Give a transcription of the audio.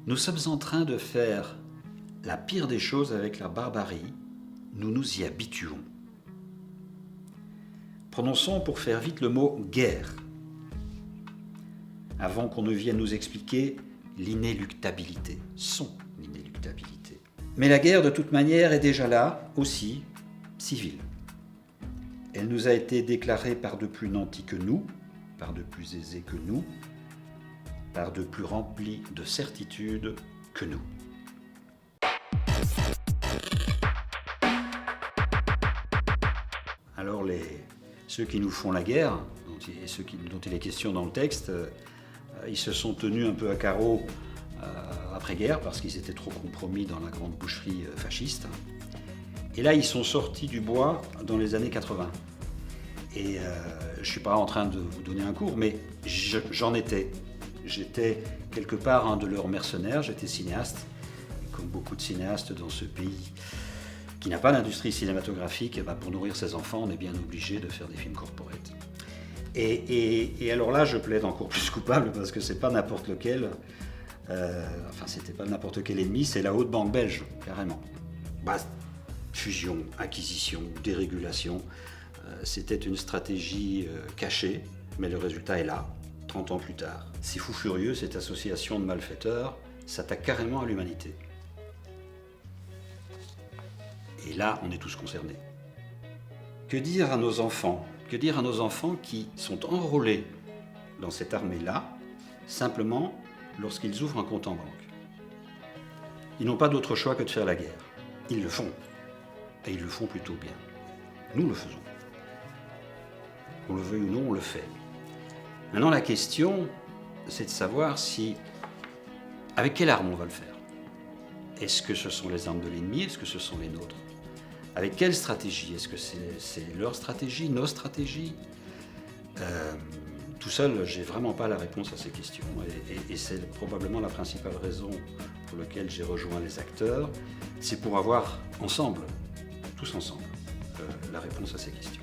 Nous sommes en train de faire la pire des choses avec la barbarie. Nous nous y habituons. Prononçons pour faire vite le mot « guerre », avant qu'on ne vienne nous expliquer l'inéluctabilité, son inéluctabilité. Mais la guerre, de toute manière, est déjà là, aussi, civile. Elle nous a été déclarée par de plus nantis que nous, par de plus aisés que nous, par de plus remplis de certitudes que nous. Alors ceux qui nous font la guerre, et ceux dont il est question dans le texte, ils se sont tenus un peu à carreau après-guerre parce qu'ils étaient trop compromis dans la grande boucherie fasciste. Et là, ils sont sortis du bois dans les années 80. Et je ne suis pas en train de vous donner un cours, mais j'en étais. J'étais quelque part un de leurs mercenaires, j'étais cinéaste. Et comme beaucoup de cinéastes dans ce pays qui n'a pas d'industrie cinématographique, pour nourrir ses enfants, on est bien obligé de faire des films corporate. Et alors là, je plaide encore plus coupable parce que c'est pas n'importe lequel, c'était pas n'importe quel ennemi, c'est la haute banque belge, carrément. Fusion, acquisition, dérégulation, c'était une stratégie cachée, mais le résultat est là, 30 ans plus tard. C'est fou furieux, cette association de malfaiteurs s'attaque carrément à l'humanité. Et là, on est tous concernés. Que dire à nos enfants? Que dire à nos enfants qui sont enrôlés dans cette armée-là, simplement lorsqu'ils ouvrent un compte en banque? Ils n'ont pas d'autre choix que de faire la guerre. Ils le font. Et ils le font plutôt bien. Nous le faisons. Qu'on le veuille ou non, on le fait. Maintenant, la question, c'est de savoir avec quelle arme on va le faire. Est-ce que ce sont les armes de l'ennemi? Est-ce que ce sont les nôtres? Avec quelle stratégie? Est-ce que c'est leur stratégie, nos stratégies? Tout seul, j'ai vraiment pas la réponse à ces questions. Et c'est probablement la principale raison pour laquelle j'ai rejoint les acteurs. C'est pour avoir ensemble, tous ensemble, la réponse à ces questions.